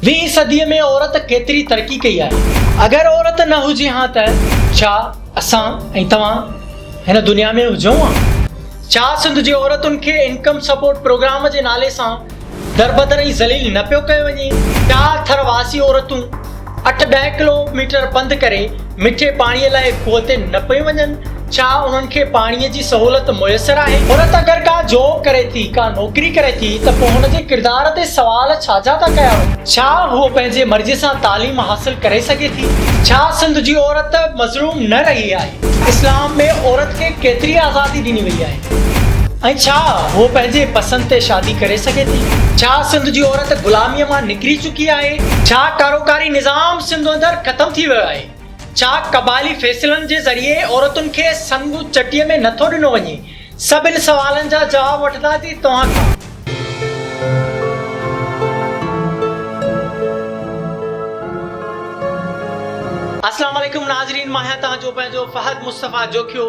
20वीं सदीअ में औरत केतिरी तरक़ी कई आहे। अगरि औरत न हुजे हा त छा असां ऐं तव्हां हिन दुनिया में हुजूं हा? छा सिंध जी औरतुनि खे इनकम सपोर्ट प्रोग्राम जे नाले सां दरबदर ऐं ज़लील न पियो कयो वञे? छा थरवासी औरतूं 8-10 किलोमीटर पंधु करे मिठे पाणीअ लाइ खूह ते न पियूं वञनि? छा उन्हनि खे पाणीअ जी सहूलियत मुयसर आहे? औरत अगरि का जॉब करे थी, का नौकिरी करे थी त पोइ हुन जे किरदार ते सवाल छाजा था कया वञनि? छा उहो पंहिंजे मर्ज़ी सां तालीम हासिल करे सघे थी? छा सिंध जी औरत मज़लूम न रही आहे? इस्लाम में औरत खे केतिरी आज़ादी ॾिनी वई आहे ऐं छा उहो पंहिंजे पसंदि ते शादी करे सघे थी? छा सिंध जी औरत ग़ुलामीअ मां निकिरी चुकी आहे? छा कारोकारी निज़ाम सिंध अंदरि ख़तमु थी वियो आहे? छा क़बाइली फ़ैसिलनि जे ज़रिए औरतुनि खे संगु चटीअ में नथो ॾिनो वञे? सभिनी सवालनि जा जवाब वठंदासीं तव्हां खां। अस्सलाम वालेकुम नाज़रीन, मां आहियां तव्हांजो पंहिंजो फ़हद मुस्तफ़ा जोखियो।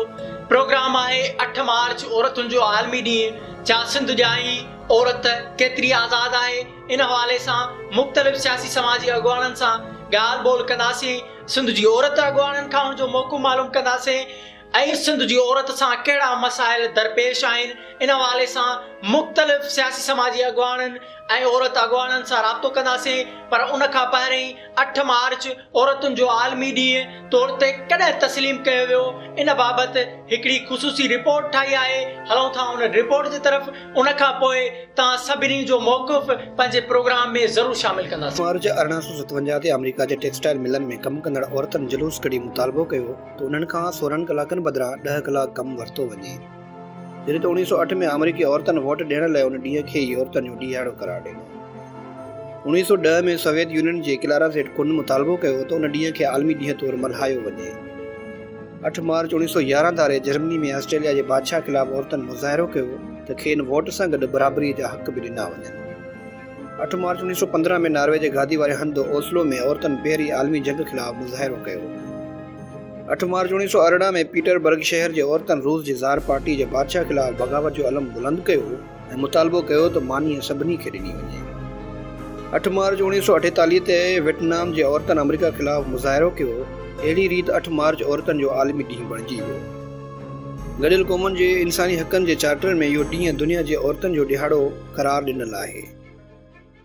प्रोग्राम आहे 8 मार्च औरतुनि जो आलमी ॾींहुं। छा सिंध जा ई औरत केतिरी आज़ाद आहे? इन हवाले सां मुख़्तलिफ़ सियासी समाजी अॻुवाननि सां ॻाल्हि ॿोल कंदासीं। सिंध जी औरत अॻुवाननि खां हुनजो मौक़ो मालूम कंदासीं ऐं सिंध जी औरत सां कहिड़ा मसाइल दरपेश आहिनि। इन हवाले सां मुख़्तलिफ़ सियासी समाजी अॻुवाननि ऐं औरत अॻुवाननि सां राब्तो कंदासीं। पर उन खां पहिरीं 8 मार्च औरतुनि जो आलमी ॾींहुं तौर ते कॾहिं तस्लीम कयो वियो, इन बाबति हिकिड़ी ख़ुसूसी रिपोर्ट ठाही आहे। हलूं था उन रिपोर्ट जी तरफ़। उन खां पोइ तव्हां सभिनी जो मौक़िफ़ पंहिंजे प्रोग्राम में ज़रूरु शामिल कंदासीं। मार्च 1857 ते अमेरिका जे टेक्सटाइल मिलनि में कमु कंदड़ औरतुनि जुलूस कढी मुतालबो कयो त उन्हनि खां 16 कलाकनि बदिरां 10 कलाक कमु वरितो वञे। जॾहिं त 1908 में अमेरिकी औरतुनि वोट ॾियण लाइ उन ॾींहं खे ई औरतुनि जो ॾींहुं करार ॾिनो। 1910 में सोवियत यूनियन जे क्लारा ज़ेड कुन मुतालबो कयो त उन ॾींहं खे आलमी ॾींहं तौरु मल्हायो वञे। 8 मार्च 1911 तारे जर्मनी में ऑस्ट्रेलिया जे बादशाह ख़िलाफ़ औरतुनि मुज़ाहिरो कयो त खेनि वोट सां गॾु बराबरीअ जा हक़ बि ॾिना वञनि। 8 मार्च 1915 में नॉर्वे जे गादी वारे हंधि ओस्लो में औरतुनि पहिरीं आलमी जंग ख़िलाफ़ मुज़ाहिरो कयो। 8 मार्च 1918 में पीटरबर्ग शहर जे औरतुनि रूस जी ज़ार पार्टी जे बादशाह ख़िलाफ़ बग़ावत जो अलम बुलंद कयो ऐं मुतालबो कयो त मानीअ सभिनी खे ॾिनी वञे। 8 मार्च 1948 ते वियतनाम जे औरतुनि अमेरिका ख़िलाफ़ मुज़ाहिरो कयो। अहिड़ी रीति 8 मार्च औरतुनि जो आलमी ॾींहुं बणिजी वियो। गॾियल क़ौमुनि जे इंसानी हक़नि जे चार्टर में इहो ॾींहुं दुनिया जे औरतुनि जो ॾिहाड़ो क़रार ॾिनल आहे।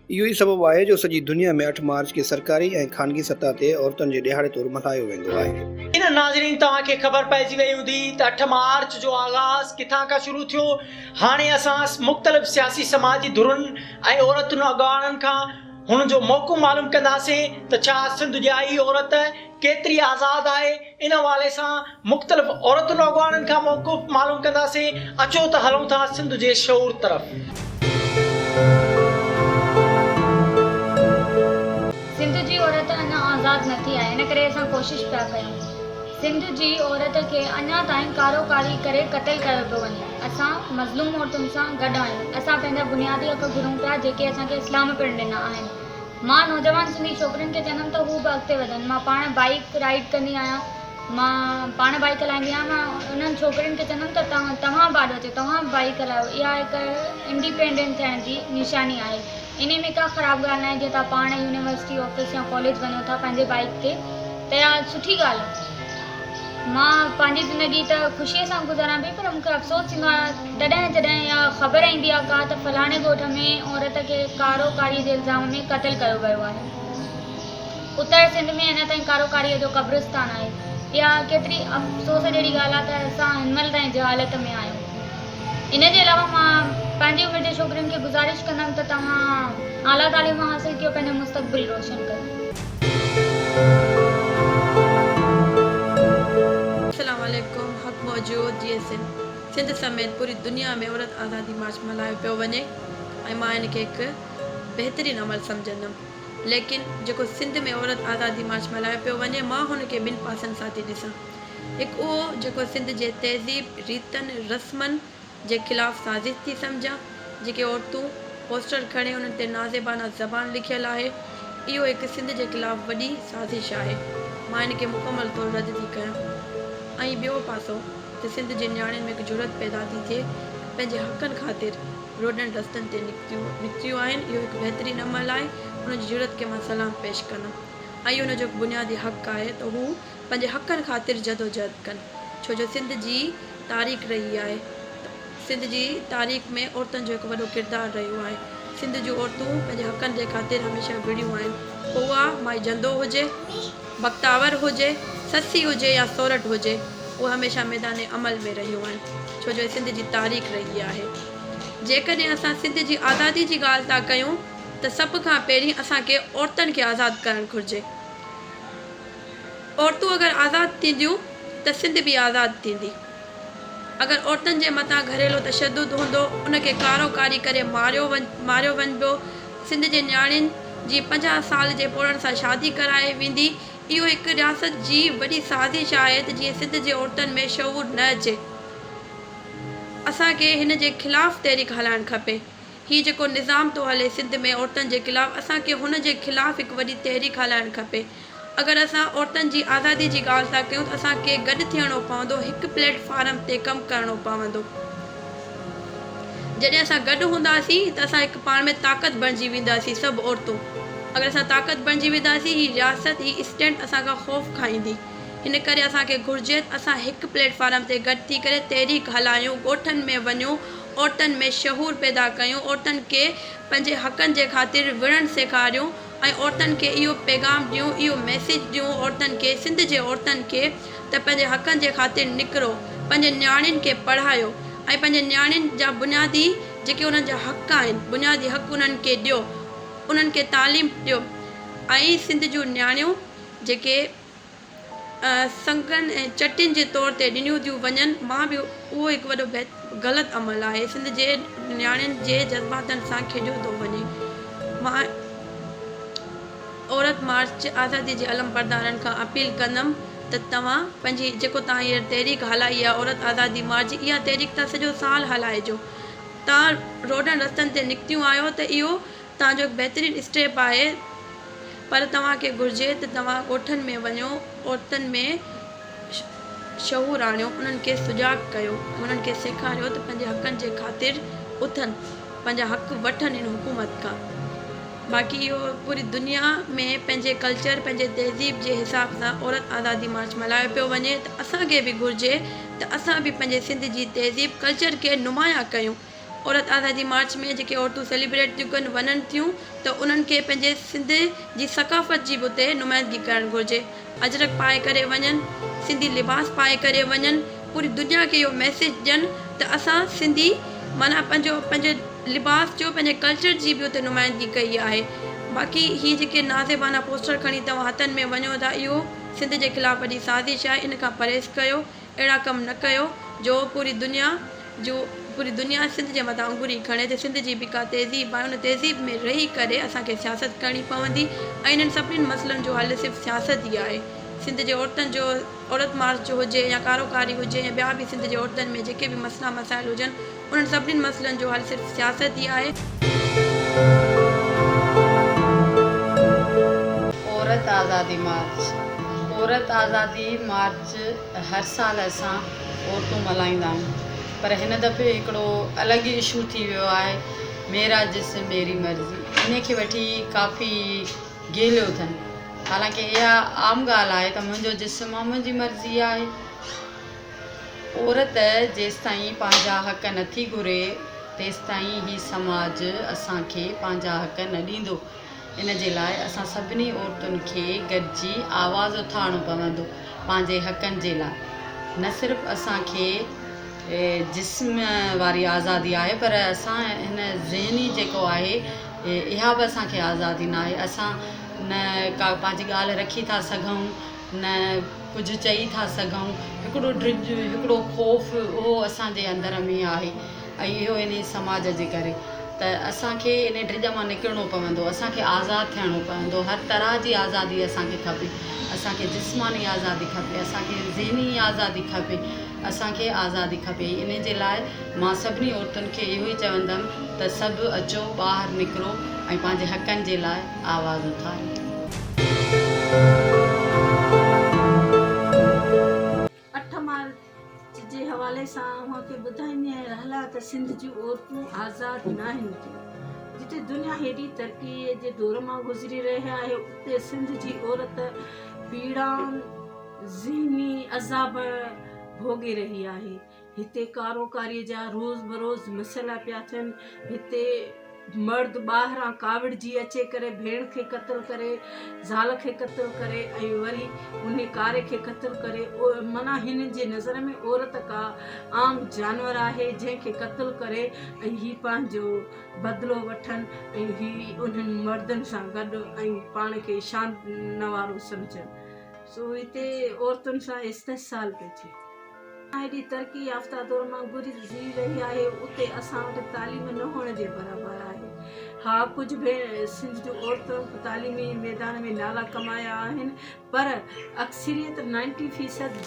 इहो ई सबबु आहे जो सॼी दुनिया में 8 मार्च खे सरकारी ऐं ख़ानगी सतह ते औरतुनि जे ॾिहाड़े तौरु मल्हायो वेंदो आहे। इन नाज़रीन, तव्हांखे ख़बर पइजी वई हूंदी त 8 मार्च जो आगाज़ किथां खां शुरू थियो। हाणे असां मुख़्तलिफ़ सियासी समाजी धुरुनि ऐं औरतुनि अॻुवाननि खां हुन जो मौक़ो मालूम कंदासीं त छा सिंध जा ई औरत केतिरी आज़ाद आहे। इन हवाले सां मुख़्तलिफ़ औरतुनि अॻुवाननि खां मौक़ो मालूम कंदासीं। अचो त हलूं था सिंध जे शऊर तरफ़। सिंध जी औरत अञा आज़ाद न थी आहे, इन करे असां कोशिशि पिया कयूं। सिंध जी औरत खे अञा ताईं कारोकारी करे क़तल कयो पियो वञे। असां मज़लूम औरतुनि सां गॾु आहियूं। असां पंहिंजा बुनियादी हक़ घुरूं पिया जेके असांखे इस्लाम पिणु ॾिना आहिनि। मां नौजवान सिंधी छोकिरियुनि खे चवंदमि त हू बि अॻिते वधनि। मां पाण बाइक राइड कंदी आहियां, मां पाण बाइक हलाईंदी आहियां। मां उन्हनि छोकिरियुनि खे चवंदमि त तव्हां बाॾ अचो, तव्हां बाइक हलायो। इहा हिकु इंडिपेंडेंट थियण जी निशानी आहे। इन में का ख़राबु ॻाल्हि न आहे। जीअं तव्हां पाण यूनिवर्सिटी ऑफिस या कॉलेज वञो था पंहिंजे बाइक ते, त इहा सुठी ॻाल्हि आहे। मां पंहिंजी ज़िंदगी त ख़ुशीअ सां गुज़ारां पई, पर मूंखे अफ़सोस थींदो आहे जॾहिं इहा ख़बर ईंदी आहे का त फलाणे ॻोठ में औरत खे कारोकारीअ जे इल्ज़ाम में क़तल कयो वियो आहे। उत्तर सिंध में अञा ताईं कारोकारीअ जो क़ब्रिस्तान आहे। इहा केतिरी अफ़सोस जहिड़ी ॻाल्हि आहे त असां हिनमहिल ताईं जहालत में आहियूं। इन जे अलावा मां पंहिंजी उमिरि जे छोकिरियुनि खे गुज़ारिश कंदमि त तव्हां आला तालीम हासिल कयो, पंहिंजो मुस्तक़बिल रोशन कयो। अस्सलाम वालेकुम। हक़ मौजूद जीअं सिंध समेत पूरी दुनिया में औरत आज़ादी मार्च मल्हायो पियो वञे ऐं मां हिनखे हिकु बहितरीनु अमल सम्झंदमि। लेकिन जेको सिंध में औरत आज़ादी मार्च मल्हायो पियो वञे, मां हुनखे ॿिनि पासनि सां थी ॾिसां। हिकु उहो जेको सिंध जे तहज़ीब रीतनि रस्मनि जे ख़िलाफ़ु साज़िश थी सम्झां। जेके औरतूं पोस्टर खणे उन्हनि ते नाज़ेबाना ज़बान लिखियलु आहे, इहो हिकु सिंध जे ख़िलाफ़ु वॾी साज़िश आहे। मां हिनखे मुकमल तौरु रद्द थी कयां। ऐं ॿियो पासो त सिंध जे नियाणियुनि में हिकु ज़रूरत पैदा थी थिए पंहिंजे हक़नि ख़ातिर रोडनि रस्तनि ते निकितियूं आहिनि। इहो हिकु बहितरीनु अमल आहे। उनजी ज़रूरत खे मां सलाम पेश कंदमि ऐं उनजो बुनियादी हक़ आहे त हू पंहिंजे हक़नि ख़ातिर जदोजहद कनि, छो जो सिंध जी तारीख़ रही आहे। सिंध जी तारीख़ में औरतुनि जो हिकु वॾो किरदारु रहियो आहे। सिंध जूं औरतूं पंहिंजे हक़नि जे ख़ातिर हमेशह विड़ियूं आहिनि, पोइ उहा माई जंदो हुजे, बख़्तावर हुजे, ससी हुजे या सोरठ हुजे, उहा हमेशह मैदान अमल में रहियूं आहिनि, छो जो सिंध जी तारीख़ रही आहे। जेकॾहिं असां सिंध जी आज़ादी जी ॻाल्हि था कयूं त सभ खां पहिरीं असांखे औरतुनि खे आज़ादु करणु घुरिजे। औरतूं अगरि आज़ादु थींदियूं त सिंध बि आज़ादु थींदी। अगरि औरतुनि जे मथां घरेलू तशदुद हूंदो, उनखे कारोकारी करे मारियो वञिबो, सिंध जे नियाणियुनि जी 50 साल जे पोड़नि सां शादी कराए वेंदी, इहो हिकु रियासत जी वॾी साज़िश आहे त जीअं सिंध जे औरतुनि में शऊर न अचे। असांखे हिन जे ख़िलाफ़ु तहरीक हलाइणु खपे। हीउ जेको निज़ाम थो हले सिंध में औरतुनि जे ख़िलाफ़ु, असांखे हुन जे ख़िलाफ़ु हिकु वॾी तहरीक हलाइणु खपे। अगरि असां औरतुनि जी आज़ादी जी ॻाल्हि था कयूं त असांखे गॾु थियणो पवंदो, हिकु प्लेटफॉर्म ते कमु करिणो पवंदो। जॾहिं असां गॾु हूंदासीं त असां हिकु पाण में ताक़त बणिजी वेंदासीं। सभु औरतूं अगरि असां ताक़त बणिजी वेंदासीं, हीअ रियासत हीअ स्टैंड असांखां ख़ौफ़ खाईंदी। हिन करे असांखे घुरिजे असां हिकु प्लेटफॉर्म ते गॾु थी करे तहरीक हलायूं, ॻोठनि में वञूं, औरतुनि में शहूर पैदा कयूं, औरतुनि खे पंहिंजे हक़नि जे ख़ातिर विढ़णु सेखारियूं ऐं औरतुनि खे इहो पैगाम ॾियूं, इहो मैसेज ॾियूं औरतुनि खे, सिंध जे औरतुनि खे त पंहिंजे हक़नि जे ख़ातिर निकिरो, पंहिंजे नियाणियुनि खे पढ़ायो ऐं पंहिंजे नियाणियुनि जा बुनियादी जेके उन्हनि जा हक़ आहिनि, बुनियादी हक़ उन्हनि खे ॾियो, उन्हनि खे तालीम ॾियो। ऐं सिंध जूं नियाणियूं जेके संगनि ऐं चटियुनि जे तौर ते ॾिनियूं थियूं वञनि, मां बि उहो हिकु वॾो ग़लति अमल आहे। सिंध जे नियाणियुनि जे जज़्बातनि सां खेॾियो थो वञे। मां औरत मार्च आज़ादी जे अलम बरदारनि खां अपील कंदमि त तव्हां पंहिंजी जेको तव्हां हीअ तहरीक हलाई आहे औरत आज़ादी मार्च, इहा तहरीक तव्हां सॼो साल हलाइजो। तव्हां रोडनि रस्तनि ते निकितियूं आहियो त इहो तव्हांजो हिकु बहितरीनु स्टेप आहे, पर तव्हांखे घुरिजे त तव्हां ॻोठनि में वञो, औरतुनि में शहूर आणियो, उन्हनि खे सुजाग कयो, उन्हनि खे सेखारियो त पंहिंजे हक़नि जे ख़ातिर उथनि, पंहिंजा हक़ वठनि हिन हुकूमत खां। बाक़ी इहो पूरी दुनिया में पंहिंजे कल्चर, पंहिंजे तहज़ीब जे हिसाब सां औरत आज़ादी मार्च मल्हायो पियो वञे, त असांखे बि घुरिजे त असां बि पंहिंजे सिंध जी तहज़ीब कल्चर खे नुमाया कयूं। औरत आज़ादी मार्च में जेके औरतूं सेलिब्रेट थियूं कनि, वञनि थियूं, त उन्हनि खे पंहिंजे सिंध जी सक़ाफ़त जी बि उते नुमाइंदगी करणु घुरिजे। अजरक पाए करे वञनि, सिंधी लिबास पाए करे वञनि, पूरी दुनिया खे इहो मैसेज ॾियनि त असां सिंधी माना पंहिंजे लिबास जो, पंहिंजे कल्चर जी बि उते नुमाइंदगी कई आहे। बाक़ी हीअ जेके नाज़ेबाना पोस्टर खणी तव्हां हथनि में वञो था, इहो सिंध जे ख़िलाफ़ु वॾी साज़िश आहे। इन खां परहेज़ कयो, अहिड़ा कम न कयो जो पूरी दुनिया सिंध जे मथां उंगली खणे त सिंध जी बि का तहज़ीब आहे, उन तहज़ीब में रही करे असांखे सियासत करणी पवंदी ऐं इन्हनि सभिनीनि मसइलनि जो हल सिर्फ़ु सियासत ई आहे। सिंध जे औरतुनि जो औरत मार्च जो हुजे या कारोकारी हुजे या ॿिया बि सिंध जे औरतुनि में जेके बि मसइला मसाइल हुजनि, उन्हनि सभिनीनि मसइलनि जो हल सिर्फ़ु सियासत ई आहे। औरत आज़ादी मार्च हर साल असां औरतूं मल्हाईंदा आहियूं, पर हिन दफ़े हिकिड़ो अलॻि ई इशू थी वियो आहे, मेरा जिस्म मेरी मर्ज़ी। इन खे वठी काफ़ी गेलियो अथनि। हालांकि इहा आम ॻाल्हि आहे त मुंहिंजो जिस्म आहे, मुंहिंजी मर्ज़ी आहे। औरत जेसिताईं पंहिंजा हक़ नथी घुरे, तेसिताईं ही समाज असांखे पंहिंजा हक़ न ॾींदो। इन जे लाइ असां सभिनी औरतुनि खे गॾिजी आवाज़ उथारणो पवंदो पंहिंजे हक़नि जे लाइ। न सिर्फ़ु असांखे जिस्म वारी आज़ादी आहे, पर असां हिन ज़हनी जेको आहे, इहा बि असांखे आज़ादी न आहे। असां न का पंहिंजी ॻाल्हि रखी था सघूं, न कुझु चई था सघूं। हिकिड़ो ड्रिज, हिकिड़ो ख़ौफ़ उहो असांजे अंदर में आहे, ऐं इहो इन समाज जे करे त असांखे इन ड्रिज मां निकिरणो पवंदो, असांखे आज़ादु थियणो पवंदो। हर तरह जी आज़ादी असांखे खपे। असांखे जिस्मानी आज़ादी खपे, असांखे ज़हनी आज़ादी खपे, असांखे आज़ादी खपे। इन जे लाइ मां सभिनी औरतुनि खे इहो ई चवंदमि त सभु अचो, ॿाहिरि निकिरो ऐं पंहिंजे हक़नि जे लाइ आवाज़ उथारियो। 8 मार्च जे हवाले हवाले सां मूंखे ॿुधाईंदी आहियां हला त सिंध जूं औरतूं आज़ादु न आहिनि थियूं। जिते दुनिया हेॾी तरक़ीअ जे दौर मां गुज़री रही आहे उते सिंध जी औरत पीड़ा ज़हनी अज़ाब भोॻे रही आहे। हिते कारोकारीअ जा रोज़ बरोज़ मसइला पिया थियनि। हिते मर्द ॿाहिरां काविड़जी अचे करे भेण खे क़त्ल करे, ज़ाल खे क़त्ल करे ऐं वरी उन कारे खे क़त्ल करे। माना हिन जे नज़र में औरत का आम जानवर आहे जंहिंखे क़त्ल करे ऐं हीअ पंहिंजो बदिलो वठनि ऐं हीअ उन्हनि मर्दनि सां गॾु ऐं पाण खे शान नवारो सम्झनि। सो हिते औरतुनि सां इस्तेसाल पियो थिए। हेॾी तरक़ी याफ़्ता दौर मां गुज़री रही आहे उते असां वटि तालीम न हुअण जे बराबरि आहे। हा, कुझु सिंध जूं औरतूं तालीमी मैदान में नाला कमाया आहिनि पर अक्सरियत 90%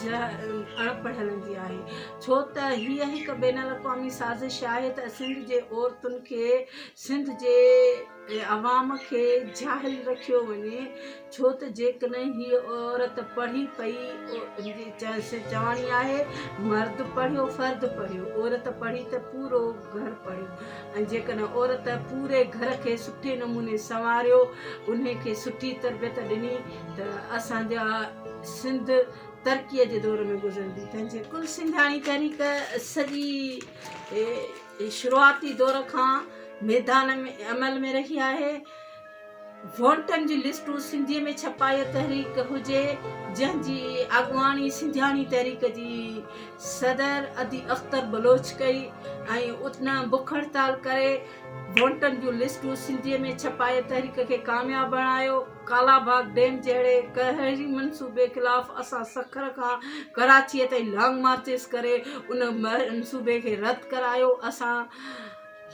अणपढ़ियलनि जी आहे। छो त हीअ हिकु बैन अल-अक़वामी साज़िश आहे त सिंध जे औरतुनि खे, सिंध जे अवाम खे जाहिल रखियो वञे। छो त जेकॾहिं हीअ औरत पढ़ी पई, चवाणी आहे मर्द पढ़ियो फ़र्द पढ़ियो, औरत पढ़ी त पूरो घर पढ़ियो। ऐं जेकॾहिं औरत पूरे घर खे सुठे नमूने संवारियो, उन खे सुठी तरबियत ॾिनी त असांजा सिंध तरक़ीअ जे दौर में गुज़रंदी। तंहिंजे कुल सिंधाणी तहरीक सॼी शुरूआती दौर खां मैदान में अमल में रही आहे। वोटनि जी लिस्टूं सिंधीअ में छपाई तहरीक हुजे जंहिंजी अॻुवाणी सिंधियाणी तहरीक जी सदर अदी अख्तर बलोच कई ऐं उतना बुख हड़ताल करे वोटनि जूं लिस्टूं सिंधीअ में छपाए तहरीक खे कामयाबु बणायो। कालाबाग डैम जहिड़े कहरी मनसूबे ख़िलाफ़ असां सखर खां कराचीअ ताईं लॉन्ग मार्चिस करे उन मनसूबे खे रद्द करायो। असां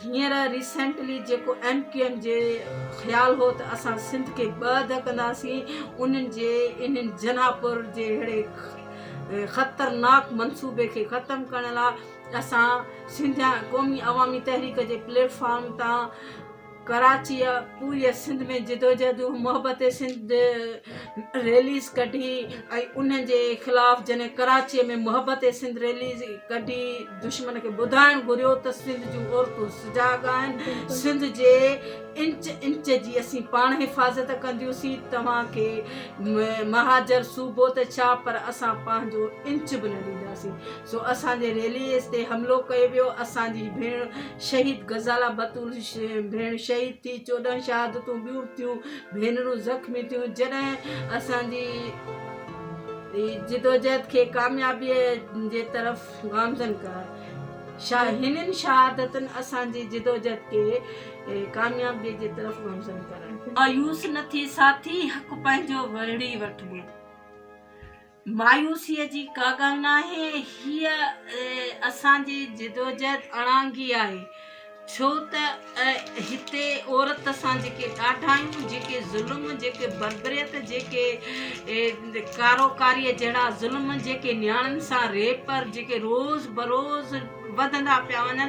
हींअर रिसेंटली जेको MQM जे ख़्यालु हो त असां सिंध खे ॿ कंदासीं, उन्हनि जे इन्हनि जनापुर जे अहिड़े ख़तरनाक मनसूबे खे ख़तमु करण लाइ असां सिंधिया क़ौमी अवामी तहरीक जे प्लेटफॉर्म तां कराचीअ पूरी सिंध में जिदोजहद मोहब्बत सिंध रैलीज़ कढी ऐं उन जे ख़िलाफ़ जॾहिं कराचीअ में मोहब्बत सिंध रैलीज़ कढी दुश्मन खे ॿुधाइणु घुरियो त सिंध जूं औरतूं सुजाग आहिनि, सिंध जे इंच इंच जी असीं पाण हिफ़ाज़त कंदियूंसीं। तव्हांखे महाजर सूबो त छा पर असां पंहिंजो इंच बि न ॾींदासीं। सो असांजे रैलीज़ ते हमिलो कयो वियो। असांजी भेण शहीद गज़ाला बतूल भेण शहीद थी, 14 शहादतूं ॿियूं थियूं, भेनरूं ज़ख़्मी थियूं। जॾहिं असांजी जिदोजहद खे कामयाबीअ जे तरफ़ गामज़न कराए, हिननि शहादतनि असांजी जिदोजहद खे कामयाबीअ जे तरफ़ गामज़न कराए। मायूस न थी साथी, हक़ पंहिंजो वड़ी वठिबो। मायूसीअ जी का ॻाल्हि न आहे, हीअ असांजी जिदोजहद अणांगी आहे। छो त हिते औरत सां जेके ॾाढा आहियूं, जेके ज़ुल्म, जेके बर्बरियत, जेके कारोकारीअ जहिड़ा ज़ुल्म, जेके नियाणियुनि सां रेपर, जेके रोज़ बरोज़ वधंदा पिया वञनि,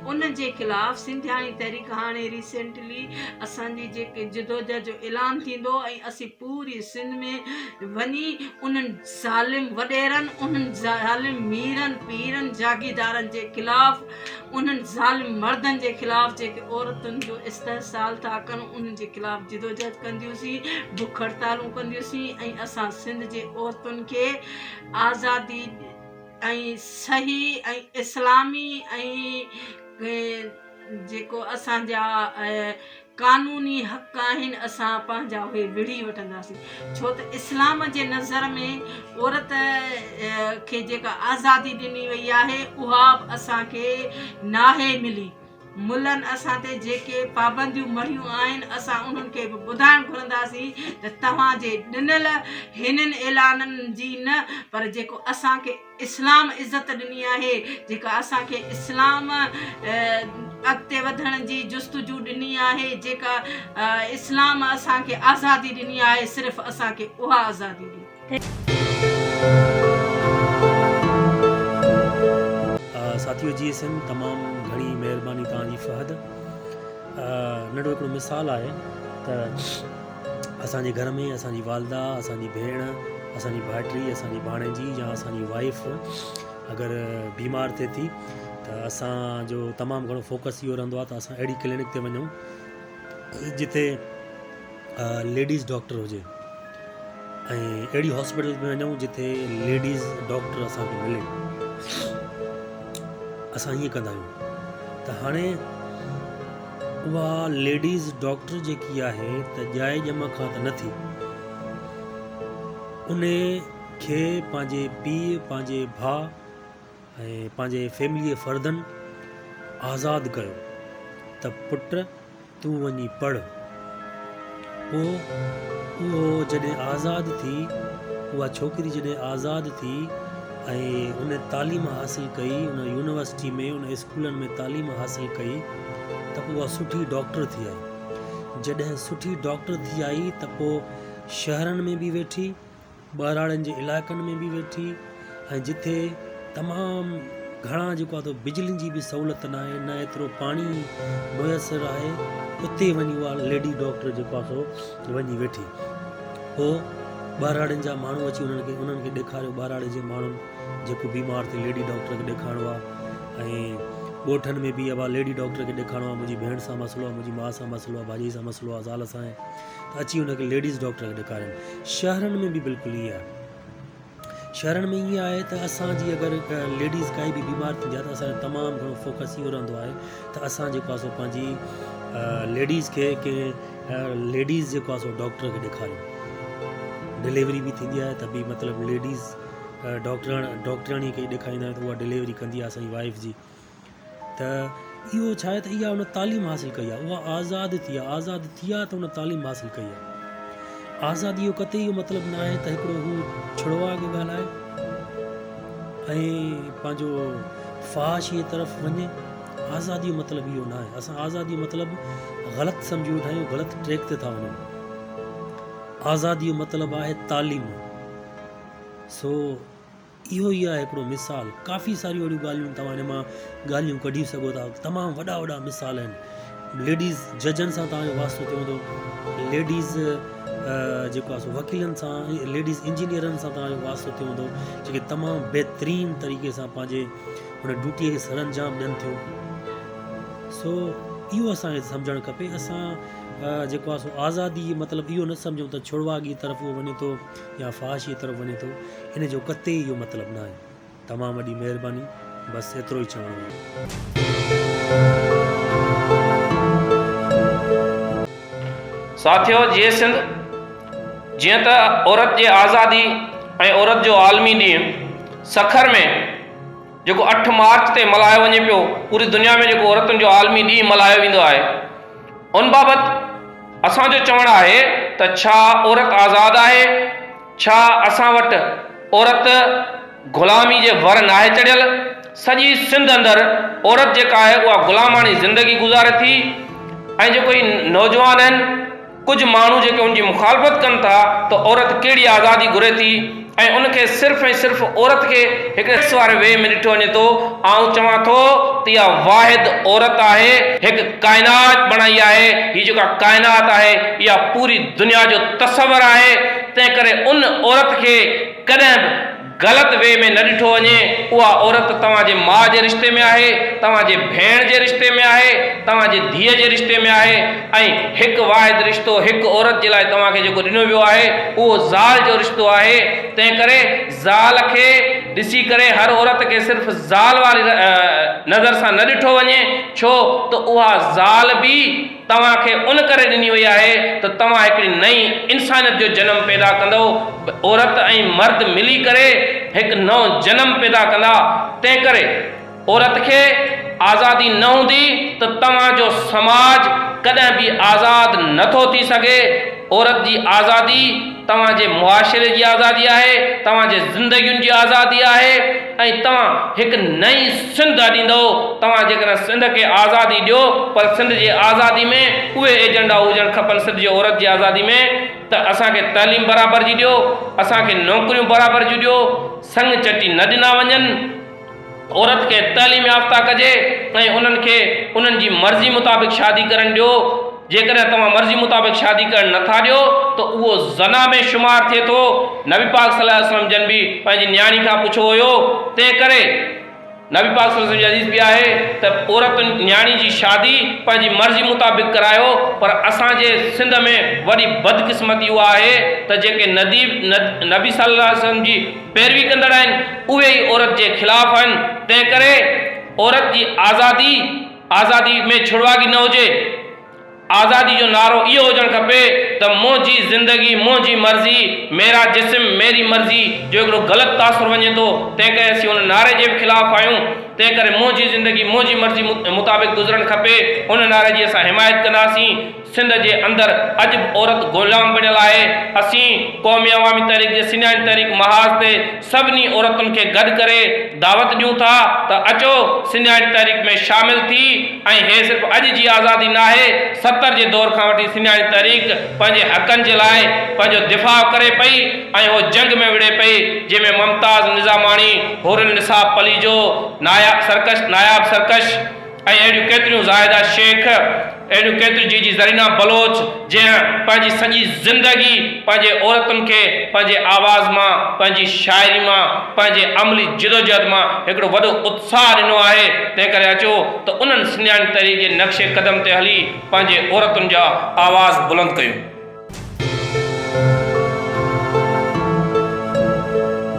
उन जे ख़िलाफ़ सिंधियाणी तहरीक हाणे रिसेंटली असांजी जेके जिदोजहद जो ऐलान थींदो ऐं असीं पूरी सिंध में वञी उन्हनि ज़ालिम वॾेरनि, उन्हनि ज़ालिम मीरनि पीरनि जागीदारनि जे ख़िलाफ़, उन्हनि ज़ालिम मर्दनि जे ख़िलाफ़ जेके औरतुनि जो इस्तेसाल था कनि, उन्हनि जे ख़िलाफ़ जिदोजहद कंदियूंसीं, बुख हड़तालूं कंदियूंसीं ऐं असां सिंध जे औरतुनि खे आज़ादी ऐं सही ऐं इस्लामी ऐं जेको असांजा कानूनी हक़ आहिनि असां पंहिंजा उहे विढ़ी वठंदासीं। छो त इस्लाम जे नज़र में औरत खे जेका आज़ादी ॾिनी वई आहे उहा बि असांखे नाहे मिली। मुलनि असां ते जेके पाबंदियूं मढ़ियूं आहिनि असां उन्हनि खे बि ॿुधाइणु घुरंदासीं त तव्हांजे ॾिनल हिननि ऐलाननि जी न, पर जेको असांखे इस्लाम इज़त ॾिनी आहे, जेका असांखे इस्लाम अॻिते वधण जी जुस्तजू ॾिनी आहे, जेका इस्लाम असांखे आज़ादी ॾिनी आहे, सिर्फ़ु असांखे उहा आज़ादी ॾिनी। साथियों GSM तमामु घणी महिरबानी तव्हांजी फ़हद। नंढो हिकिड़ो मिसाल आहे त असांजे घर में असांजी वालदा, असांजी भेण, असांजी भाइटी, असांजी भाणेजी या असांजी वाइफ अगरि बीमार थिए थी त असांजो तमामु घणो फोकस इहो रहंदो आहे त असां अहिड़ी क्लिनिक ते वञूं जिते लेडीज़ डॉक्टर हुजे ऐं अहिड़ी हॉस्पिटल में वञूं जिते लेडीज़ डॉक्टर असांखे मिले। असां ईअं कंदा आहियूं त हाणे उहा लेडीज़ डॉक्टर जेकी आहे त ॼाए ॼम खां त न थी, उन खे पंहिंजे पीउ पंहिंजे भाउ ऐं पंहिंजे फैमिलीअ फर्दनि आज़ादु कयो त पुट तूं वञी पढ़। पोइ उहो जॾहिं आज़ादु थी, उहा छोकिरी जॾहिं आज़ादु थी ऐं उन तालीम हासिलु कई, उन यूनिवर्सिटी में उन स्कूलनि में तालीम हासिलु कई त पोइ उहा सुठी डॉक्टर थी आई। जॾहिं सुठी डॉक्टर थी आई त पोइ शहरनि में बि वेठी, ॿाहिराड़नि जे इलाइक़नि में बि वेठी, ऐं जिथे तमामु घणा जेको आहे त बिजली जी बि सहूलियत न आहे, न एतिरो पाणी मुयसरु आहे, उते वञी उहा लेडी डॉक्टर जेको आहे सो वञी वेठी। पोइ ॿाहिराड़नि जा माण्हू अची उन्हनि खे ॾेखारियो, ॿाहिराड़े जे माण्हुनि जेको बीमार थिए लेडी डॉक्टर खे ॾेखारिणो आहे। ऐं ॻोठनि में बि अब लेडी डॉक्टर खे ॾेखारिणो आहे, मुंहिंजी भेण सां मसइलो आहे, मुंहिंजी माउ सां मसइलो आहे, भाॼी सां मसइलो आहे, ज़ाल सां आहे, त अची हुनखे लेडीज़ डॉक्टर खे ॾेखारनि। शहरनि में बि बिल्कुलु ईअं आहे। शहरनि में ईअं आहे त असांजी अगरि लेडीज़ काई बि बीमार थींदी आहे त असांजो तमामु घणो फोकस इहो रहंदो आहे त असां जेको आहे सो पंहिंजी लेडीज़ खे कंहिं लेडीज़ जेको आहे सो डॉक्टर खे ॾेखारियूं। डिलीवरी बि थींदी आहे त बि मतिलबु लेडीज़ डॉक्टराणी खे ॾेखारींदा आहियूं त उहा डिलीवरी कंदी आहे असांजी वाइफ जी। त इहो छा आहे त इहा उन तालीम हासिलु कई आहे, उहा आज़ादु थी आहे, आज़ादु थी आहे त उन तालीम हासिलु कई आहे। आज़ादी जो कतई इहो मतिलबु न आहे त हिकिड़ो हू छुड़वा खे ॻाल्हाए ऐं पंहिंजो फ़ाहिश तरफ़ वञे। आज़ादी जो मतिलबु इहो न आहे। असां आज़ादी जो मतिलबु ग़लति सम्झी वेठा आहियूं, ग़लति ट्रैक ते था वञूं। आज़ादी जो मतिलबु आहे तालीम। सो इहो ई आहे हिकिड़ो मिसाल। काफ़ी सारियूं अहिड़ियूं ॻाल्हियूं तव्हां हिन मां ॻाल्हियूं कढी सघो था। तमामु वॾा वॾा मिसाल आहिनि। लेडीज़ जजनि सां तव्हांजो वास्तो थियो हूंदो, लेडीज़ जेको आहे सो वकीलनि सां, लेडीज़ इंजीनियरनि सां तव्हांजो वास्तो थियो हूंदो, जेके तमामु बहितरीनु तरीक़े सां पंहिंजे हुन ड्यूटीअ खे सर अंजाम ॾियनि थियूं। सो इहो असांखे सम्झणु खपे। असां जेको आहे सो आज़ादी मतिलबु इहो न सम्झूं त छुड़वागी तरफ़ उहो वञे थो या फ़ाहिशी तरफ़ वञे थो। हिन जो कतई इहो मतिलबु न आहे। तमामु वॾी महिरबानी, बसि एतिरो ई चवणो आहे। साथियो, जीअं त औरत जे आज़ादी ऐं औरत जो आलमी ॾींहुं सखर में जेको 8 मार्च ते मल्हायो वञे पियो, पूरी दुनिया में जेको औरतुनि जो आलमी ॾींहुं मल्हायो वेंदो आहे, उन बाबति असांजो चवणु आहे त छा औरत आज़ादु आहे? छा असां वटि औरत ग़ुलामी जे वर नाहे चढ़ियल? सॼी सिंध अंदरि औरत जेका आहे उहा ग़ुलामाणी ज़िंदगी गुज़ारे थी। ऐं जेको ई नौजवान आहिनि, कुझु माण्हू जेके उनजी मुखालफ़त कनि था त औरत कहिड़ी आज़ादी घुरे थी, ऐं उनखे सिर्फ़ु ऐं सिर्फ़ु औरत खे हिकु वारे वे में ॾिठो वञे थो। आउं चवां थो त इहा वाहिद औरत आहे, हिकु काइनात बणाई आहे। हीअ जेका काइनात आहे इहा पूरी दुनिया जो तसवर आहे। तंहिं करे उन औरत खे कॾहिं बि ग़लति वे में न ॾिठो वञे। उहा औरत तव्हांजे माउ जे रिश्ते में आहे, तव्हांजे भेण जे रिश्ते में आहे, तव्हांजे धीअ जे रिश्ते में आहे। ऐं हिकु वाहिद रिश्तो हिकु औरत जे लाइ तव्हांखे जेको ॾिनो वियो आहे उहो ज़ाल जो रिश्तो आहे। तंहिं करे ज़ाल खे ॾिसी करे हर औरत खे सिर्फ़ु ज़ाल वारी नज़र सां न ॾिठो वञे, छो त उहा ज़ाल बि तव्हांखे उन करे ॾिनी वई आहे त तव्हां हिकिड़ी नई इंसानियत जो जनम पैदा कंदो। औरत ऐं मर्द मिली करे हिकु नओं जनम पैदा कंदा। तंहिं करे औरत खे आज़ादी न हूंदी त तव्हांजो समाज कॾहिं बि आज़ादु नथो थी सघे। औरत जी आज़ादी तव्हांजे मुआशिरे जी आज़ादी आहे, तव्हांजे ज़िंदगियुनि जी आज़ादी आहे। ऐं तव्हां हिकु नई सिंध ॾींदो। तव्हां जेकॾहिं सिंध खे आज़ादी ॾियो, पर सिंध जे आज़ादी में उहे एजेंडा हुजणु खपनि सिंध जी औरत जी आज़ादी में त असांखे तइलीम बराबरि जी ॾियो, असांखे नौकरियूं बराबरि जी ॾियो, संग चटी न ॾिना वञनि, औरत खे तइलीम याफ़्ता कजे ऐं उन्हनि खे उन्हनि जी मर्ज़ी मुताबिक़ शादी करणु ॾियो। जेकॾहिं तव्हां मर्ज़ी मुताबिक़ शादी करणु नथा ॾियो त उहो ज़ना में शुमार थिए थो। नबी पाक सल्लल्लाहु अलैहि वसल्लम जन बि पंहिंजी न्याणी खां पुछियो हुयो। तंहिं करे नबी पाक सल्लल्लाहु अलैहि वसल्लम जी हदीस बि आहे त औरत न्याणी जी शादी पंहिंजी मर्ज़ी मुताबिक़ करायो। पर असांजे सिंध में वॾी बदकिस्मती उहा आहे त जेके नबी सल्लल्लाहु अलैहि वसल्लम जी पैरवी कंदड़ आहिनि उहे ई औरत जे ख़िलाफ़ आहिनि। तंहिं करे औरत जी आज़ादी में छुड़वागी न हुजे। आज़ादी जो नारो इहो हुजणु खपे त मुंहिंजी ज़िंदगी मुंहिंजी मर्ज़ी, मेरा जिस्म मेरी मर्ज़ी जो हिकिड़ो ग़लति तासुर वञे थो। तंहिं करे असीं हुन नारे जे बि ख़िलाफ़ आहियूं। तंहिं करे मुंहिंजी ज़िंदगी मुंहिंजी मर्ज़ी मुताबिक़ गुज़रणु खपे। उन नारे जी असां हिमायत कंदासीं। सिंध जे अंदरि अॼु बि औरत ग़ुलाम बणियल आहे। असीं क़ौमी अवामी तहरीक जे सिंधियाणी तहरीक महाज़ ते सभिनी औरतुनि खे गॾु करे दावत ॾियूं था त अचो सिंधियाणी तहरीक में शामिल थी। ऐं हे सिर्फ़ु अॼु जी आज़ादी न आहे, 70 जे दौर खां वठी सिंधियाणी तहरीक पंहिंजे हक़नि जे लाइ पंहिंजो दिफ़ा करे पई ऐं उहो जंग में विड़े पई, जंहिंमें मुमताज़ निज़ामाणी, हुरुल निसाब पलीजो, नायाब सरकश ऐं अहिड़ियूं केतिरियूं ज़ाहिदा शेख, अहिड़ियूं केतिरियूं जी ज़रीना बलोच, जंहिं पंहिंजी सॼी ज़िंदगी पंहिंजे औरतुनि खे पंहिंजे आवाज़ मां, पंहिंजी शाइरी मां, पंहिंजे अमली जिदोजहद मां हिकिड़ो वॾो उत्साह ॾिनो आहे। तंहिं करे अचो त उन्हनि सिंधियाणी तहरीक जे नक्शे क़दम ते हली पंहिंजे औरतुनि जा आवाज़ बुलंद कयूं।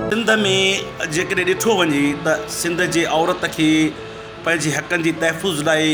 सिंध में जेकॾहिं ॾिठो वञे त सिंध जे औरत खे पंहिंजे हक़नि जी तहफ़ुज़ लाइ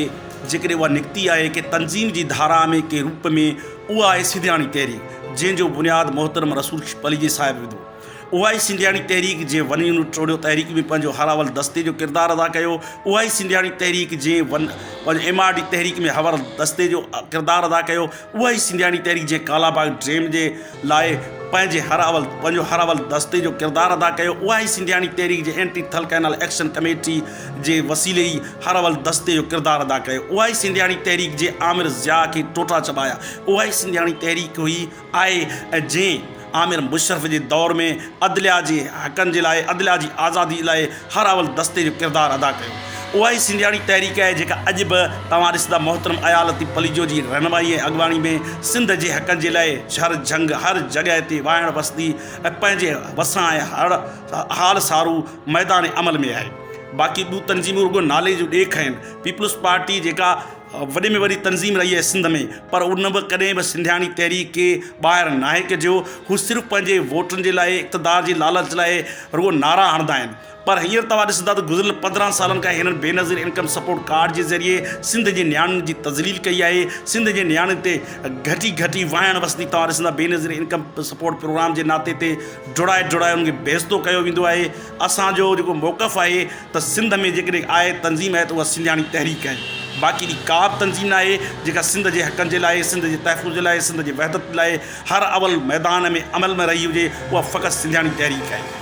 जेकॾहिं उहा निकिती आहे कि तंज़ीम जी धारा में के रूप में, उहा आहे सिंधियाणी तहरीक, जंहिंजो बुनियादु मोहतरम रसूल पलीजे साहिबु विधो। उहा ई सिंधियाणी तहरीक जे वनी टोड़ियो तहरीक में पंहिंजो हारावल दस्ते जो किरदारु अदा कयो। उहा ई सिंधियाणी तहरीक जे पंहिंजो MRD तहरीक में हवर दस्ते जो किरदारु अदा कयो। उहा ई सिंधियाणी तहरीक जे कालाबाग ड्रेम जे लाइ पंहिंजो हारावल दस्ते जो किरदारु अदा कयो। उहा ई सिंधियाणी तहरीक जे एंटी थल कैनल एक्शन कमेटी जे वसीले ई हारावल दस्ते जो किरदारु अदा कयो। उहा ई सिंधियाणी तहरीक जे आमिर ज़िया खे टोटा चॿाया। उहा ई सिंधियाणी तहरीक हुई आहे ऐं जंहिं आमिर मुशरफ जे दौर में अदलिया जे हक़नि जे लाइ, अदलिया जी आज़ादी लाइ हारावल दस्ते जो किरदारु अदा कयो। उहा ई सिंधियाणी तहरीक आहे जेका अॼु बि तव्हां ॾिसंदा मोहतरम अयालती पलीजो जी रहनुमाई ऐं अॻुवाणी में सिंध जे हक़नि जे लाइ हर जॻह ते वाइण वसदी ऐं पंहिंजे वसां ऐं हर हाल सारू मैदान अमल में आहे। बाक़ी ॿियूं तंज़ीमूं रुॻो नाले जो ॾेख आहिनि। पीपल्स पार्टी जेका वॾे में वॾी तंज़ीम रही आहे सिंध में, पर उन बि कॾहिं बि सिंधियाणी तहरीक खे ॿाहिरि नाहे कजो। हू सिर्फ़ु पंहिंजे वोटनि जे लाइ, इक़्तिदार जी लालच लाइ रुॻो नारा हणंदा आहिनि। पर हींअर तव्हां ॾिसंदा त गुज़िरियल 15 सालनि खां हिननि बेनज़ीर इनकम सपोर्ट कार्ड जे ज़रिए सिंध जे नियाणियुनि जी तज़लील कई आहे। सिंध जे नियाणियुनि ते घटी वाइण वसदी तव्हां ॾिसंदा बेनज़ीर इनकम सपोर्ट प्रोग्राम जे नाते ते जुड़ाए उनखे बेइज़्ज़तो कयो वेंदो आहे। असांजो जेको मौक़फ़ आहे त सिंध में जेकॾहिं आहे तंज़ीम आहे त उहा सिंधियाणी तहरीक आहे। बाक़ी ॿी का बि तंज़ीम न आहे जेका सिंध जे हक़नि जे लाइ, सिंध जे तहफ़ुज़ जे लाइ, सिंध जे वहदत लाइ हर अवल मैदान में अमल में रही हुजे, उहा फ़क़ति सिंधियाणी तहरीक आहे।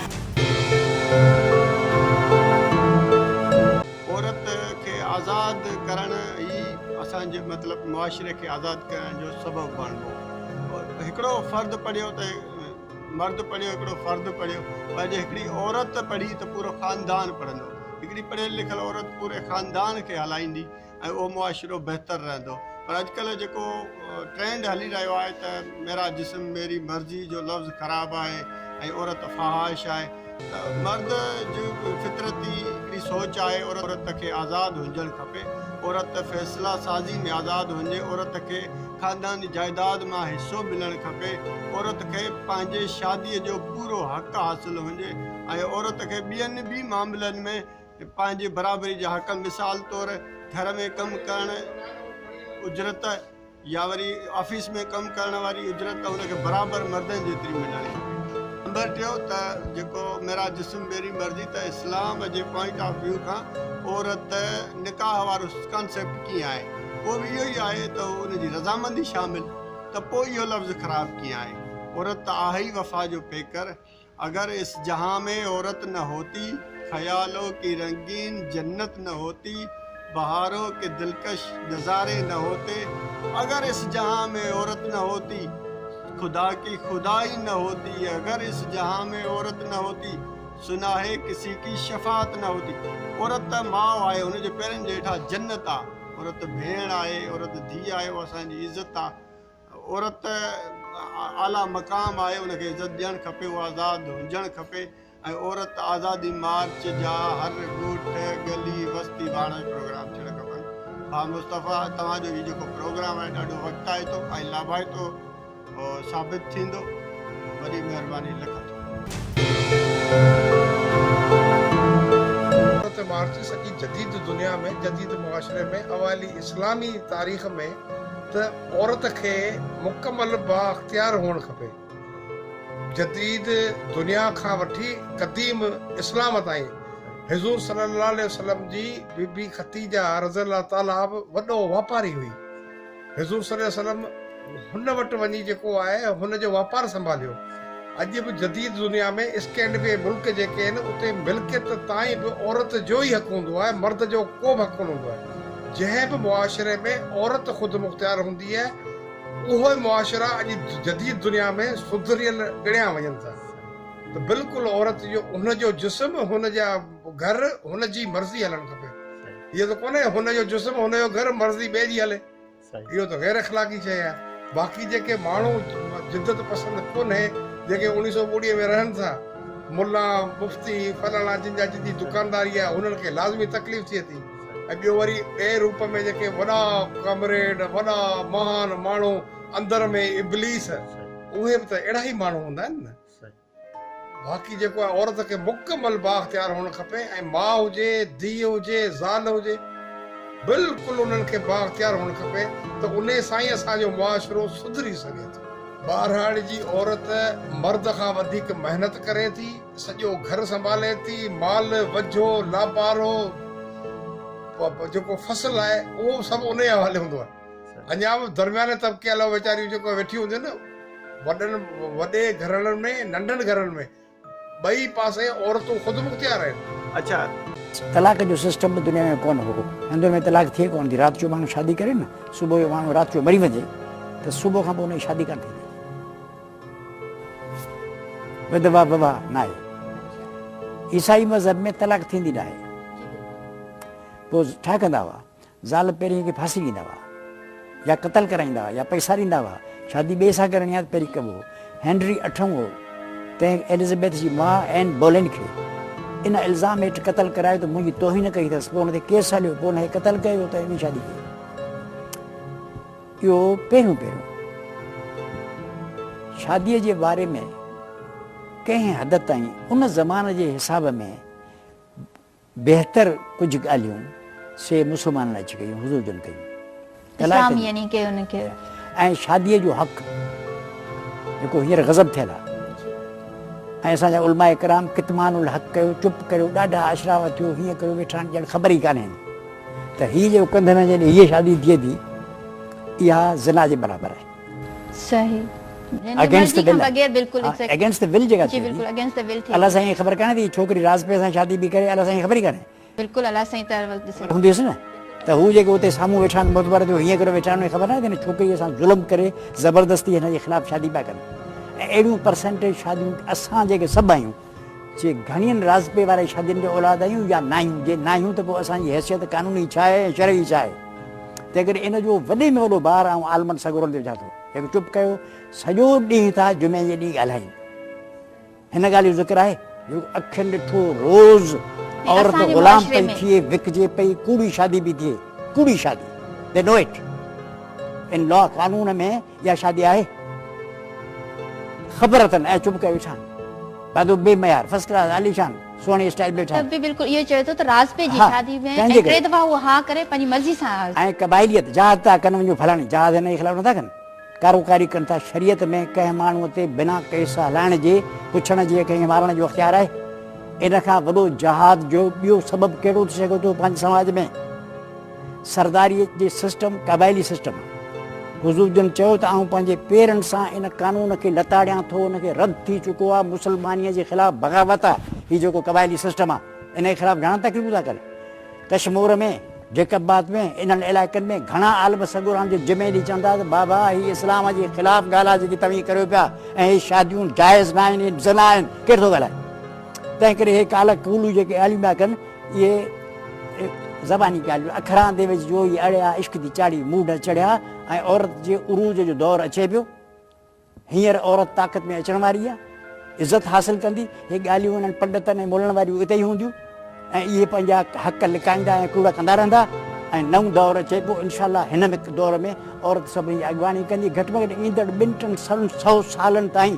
औरत खे आज़ादु करणु ई असांजे मतिलबु मुआशिरे खे आज़ादु करण जो सबबु बणिबो। हिकिड़ो फ़र्ज़ु पढ़ियो त मर्द पढ़ियो, हिकिड़ो फ़र्ज़ु पढ़ियो, पर जे हिकिड़ी औरत पढ़ी त पूरो ख़ानदान पढ़ंदो। हिकिड़ी पढ़ियल लिखियल औरत पूरे ख़ानदान खे हलाईंदी ऐं उहो मुआशिरो बहितरु रहंदो। पर अॼुकल्ह जेको ट्रेंड हली रहियो आहे त मेरा जिस्म मेरी मर्ज़ी जो लफ़्ज़ ख़राबु आहे ऐं औरत फ़हाइश आहे, त मर्द जो फितरती हिकिड़ी सोच आहे औरत खे आज़ादु हुजणु खपे। औरत फ़ैसिला साज़ी में आज़ादु हुजे, औरत खे ख़ानदानी जाइदाद मां हिसो मिलणु खपे, औरत खे पंहिंजे शादीअ जो पूरो हक़ हासिलु हुजे ऐं औरत खे ॿियनि बि मामलनि में पंहिंजे बराबरी जा हक़, मिसाल तौरु घर में कमु करणु उजरत या वरी ऑफिस में कमु करण वारी उजरत हुनखे बराबरि मर्दनि जेतिरी मिलणी। नंबर 2 त जेको मेरा जिस्म मेरी मर्ज़ी, त इस्लाम जे पॉइंट ऑफ व्यू खां औरत निकाह वारो कॉन्सेप्ट कीअं आहे, उहो बि इहो ई आहे त उनजी रज़ामंदी शामिल, त पोइ इहो लफ़्ज़ ख़राबु कीअं आहे। औरत त आहे ई वफ़ा जो पेकर। अगर इस जहां में औरत न होती, ख्यालों की रंगीन जन्नत न होती, बहारों के दिलकश नज़ारे न होते, अगर इस जहां में औरत न होती, खुदा की खुदाई न होती, अगर इस जहां में औरत न होती, सुना है किसी की शफ़ात न होती। औरत माउ आहे, हुनजे पेरनि जे हेठां जन्नत आहे। औरत भेण आहे, औरत धीउ आहे, उहा असांजी इज़त आहे। औरत आला मक़ाम आहे, उनखे इज़त ॾियणु खपे, उहा आज़ादु हुजणु खपे। ऐं औरत आज़ादी मार्च जा हर ॻोठ गली बस्ती भाड़ प्रोग्राम थियणु खपनि। हा मुस्तफ़ा, तव्हांजो हीउ जेको प्रोग्राम आहे ॾाढो वक़्ताइतो ऐं लाभाइतो साबित थींदो। वॾी महिरबानी, लख मार्च सॼी जदीद दुनिया में, जदीद मुआशरे में, अवाली इस्लामी तारीख़ में त औरत खे मुकमल बाख्तियार हुअणु खपे। जदीद दुनिया खां वठी क़दीम इस्लाम ताईं हुज़ूर सल्लल्लाहु अलैहि वसल्लम जी बीबी ख़तीजा रज़ियल्लाहु ताला वॾो वापारी हुई। हुज़ूर सल्लल्लाहु अलैहि वसल्लम हुन वटि वञी जेको आहे हुनजो वापारु संभालियो। अॼु बि जदीद दुनिया में स्कैंडिनेविया मुल्क जेके आहिनि उते मिल्कियत ताईं बि औरत जो ई हक़ हूंदो आहे, मर्द जो को बि हक़ कोन हूंदो आहे। जंहिं बि मुआशरे में औरत ख़ुदि मुख़्तियार हूंदी आहे, उहो ई मुआशरा अॼु जदीद दुनिया में सुधरियल ॻणिया वञनि था। त बिल्कुलु औरत जो हुनजो जिस्म, हुनजा घर, हुनजी मर्ज़ी हलणु खपे। इहो त कोन्हे हुनजो जिस्म हुनजो घर मर्ज़ी ॿिए जी हले, इहो त गैर अख़लाक़ी शइ आहे। बाक़ी जेके माण्हू जिद्दत पसंदि कोन्हे, जेके 1920 में रहनि था, मुला मुफ़्ती फलाणा जिन जी दुकानदारी आहे, उन्हनि खे लाज़मी तकलीफ़ थिए थी। ऐं ॿियो वरी ॿिए रूप में जेके वॾा कॉमरेड, वॾा महान माण्हू अंदर में इब्लीस, उहे बि त अहिड़ा ई माण्हू हूंदा आहिनि न। बाक़ी जेको आहे औरत खे मुकमल बाख्तियार हुअणु खपे। ऐं माउ हुजे, धीउ हुजे, ज़ाल हुजे, बिल्कुलु उन्हनि खे बाख्तियार हुअणु खपे। त उन सां ई असांजो मुआशरो सुधरी सघे थो। ॿारहाड़ जी औरत मर्द खां वधीक महिनत करे थी, सॼो घर संभाले थी, माल वझो लाबारो जेको फसल आहे उहो सभु उन जे हवाले हूंदो आहे। अञा बि दरमियाने तबिके वाला वीचारियूं जेको वेठियूं हूंदियूं न, वॾे घरनि में, नंढनि घरनि में, ॿई पासे औरतूं ख़ुदि मुख़्तियार आहिनि। अच्छा, तलाक जो सिस्टम बि दुनिया में कोन हो। हिंदुनि में तलाक थिए कोन थी। राति जो माण्हू शादी करे न, सुबुह जो माण्हू राति जो मरी वञे त सुबुह खां पोइ हुनजी शादी कोन थींदी। विधवा विवाह न आहे। ईसाई मज़हब में तलाक थींदी न आहे। पोइ छा कंदा हुआ, ज़ाल पहिरीं खे फांसी ॾींदा हुआ, या क़तल कराईंदा हुआ, या पैसा ॾींदा हुआ। शादी ॿिए सां करणी आहे त पहिरीं कबो। हेनरी अठों हो, तंहिं एलिज़ाबेथ जी माउ एन बोलेन खे इन इल्ज़ाम हेठि क़तल करायो त मुंहिंजी तोहीन कई अथसि। पोइ हुन ते केस हलियो, पोइ हुनखे क़तल कयो त इन शादी कई। इहो पहिरियों शादीअ जे बारे में कंहिं हद ताईं उन ज़माने जे हिसाब में बहितर कुझु ॻाल्हियूं से मुस्लमाननि अची कयूं, हुज़ूर जन कयूं। ऐं शादीअ जो हक़ जेको हींअर गज़ब थियल आहे, ऐं असांजा उलमा इकराम कितमानुल हक़ कयो, चुप कयो, ॾाढा अशराव थियो, हीअं कयो, वेठा ॼण ख़बर ई कान्हे त हीअ जो कंध में जॾहिं हीअ शादी थिए थी, इहा ज़िना जे बराबरि आहे। सही। अगेंस्ट द विल जेका अलाह साईं ख़बर कान्हे थी, छोकिरी राज़ पे सां शादी बि करे, अलाह साईं ख़बर ई कान्हे हूंदीसि न। त हू जेके उते साम्हूं वेठा आहिनि मोतबर जो हीअं करे वेठा आहिनि, ख़बर न आहे त छोकिरीअ सां ज़ुल्म करे ज़बरदस्ती हिन जे ख़िलाफ़ु शादी पिया कनि। ऐं अहिड़ियूं परसेंटेज शादियूं असां जेके सभु आहियूं, जे घणियुनि राज़पे वारे शादियुनि जो औलाद आहियूं या न आहियूं। जे न आहियूं त पोइ असांजी हैसियत कानूनी छा आहे ऐं शरई छा आहे। तंहिं करे इन जो वॾे में वॾो ॿार ऐं आलमनि सगुरनि ते विझा थो। हिकु चुप कयो, सॼो ॾींहुं था जुमे जे ॾींहुं ॻाल्हाइनि। हिन ॻाल्हि जो ज़िक्र आहे जो अखियुनि ॾिठो रोज़ औरत ग़ुलाम पई थिए, विकिजे पई, कूड़ी शादी बि थिए, कूड़ी शादी। They know it in law, कानून में इहा शादी आहे, ख़बर अथनि। ऐं चुप कयो वेठा ॾाढो बेमयार फर्स्ट क्लास आलीशान सोने स्टाइल वेठा। बिल्कुलु इहो चए थो त राज़ पे जी शादी में हिकिड़े दफ़ा उहो हा करे पंहिंजी मर्ज़ी सां। ऐं क़बाइलियत जहाज़ था कनि, वञो फलाणी जहाज़ हिन जे ख़िलाफ़ु नथा कनि, कारोकारी कनि था। शरीयत में कंहिं माण्हूअ ते बिना केस हलाइण जे, पुछण जे, कंहिं मारण जो अख़्तियार आहे। इन खां वॾो जहाज़ जो ॿियो सबबु कहिड़ो थी सघे थो पंहिंजे समाज में? सरदारीअ जे सिस्टम, क़बाइली सिस्टम। हुज़ूर जन चयो त आउं पंहिंजे पेरनि सां इन कानून खे लताड़ियां थो, उनखे रद्द थी चुको आहे। मुसलमानीअ जे ख़िलाफ़ु बग़ावत आहे हीउ जेको क़बाइली सिस्टम आहे। इन जे ख़िलाफ़ु घणा तकलीफ़ूं था कनि। कश्मीर में, जेकबाद में, इन्हनि इलाइक़नि में घणा आलम सगुरान जे जुमे ॾींहुं चवंदा त बाबा हीअ इस्लाम जे ख़िलाफ़ु ॻाल्हि आहे जेकी तव्हीं करियो पिया, ऐं हीअ शादियूं जाइज़ न आहिनि, ज़िना आहिनि। केरु थो ॻाल्हाए? तंहिं करे हे काला कूलू जेके आलिम पिया कनि, इहे ज़बानी ॻाल्हियूं अखरां दे विच जो ई अड़िया इश्क दी चाढ़ी मूड चढ़िया ऐं औरत जे उरूज जो दौरु अचे पियो। हींअर औरत ताक़त में अचण वारी आहे, इज़त हासिलु कंदी। हे ॻाल्हियूं उन्हनि पंडितनि ऐं मोलण वारियूं उते ई हूंदियूं ऐं इहे पंहिंजा हक़ लिकाईंदा ऐं कूड़ा कंदा रहंदा ऐं नओं दौरु अचे पियो। इनशाला हिन में दौर में औरत सभिनी जी अॻुवाणी कंदी। घटि में घटि ईंदड़ 200 सालनि ताईं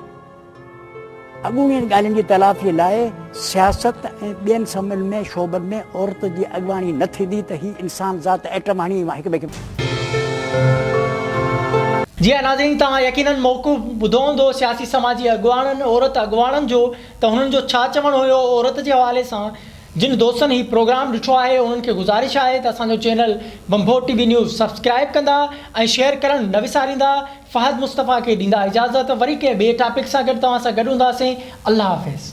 अॻूणियुनि ॻाल्हियुनि जी तलाफ़ीअ लाइ सियासत ऐं ॿियनि समल में शोबनि में औरत जी अॻुवाणी न थींदी त हीउ इंसान ज़ात एटम हणी हिकु ॿिए खे। जीअं नाज़रीन तव्हां यकीनन मौक़ूफ़ ॿुधो हूंदो सियासी समाजी अॻुवाणनि औरत अॻुवाणनि जो, त हुननि जो छा चवणु हुयो औरत जे हवाले सां। जिन दोस्तनि हीउ प्रोग्राम ॾिठो आहे उन्हनि खे गुज़ारिश आहे त असांजो चैनल बंभोर TV न्यूज़ सब्सक्राइब कंदा ऐं शेयर करणु न विसारींदा। फ़हद मुस्तफ़ा खे ॾींदा इजाज़त। वरी कंहिं ॿिए टॉपिक सां गॾु तव्हां सां गॾु हूंदासीं। अल्लाह हाफ़िज़।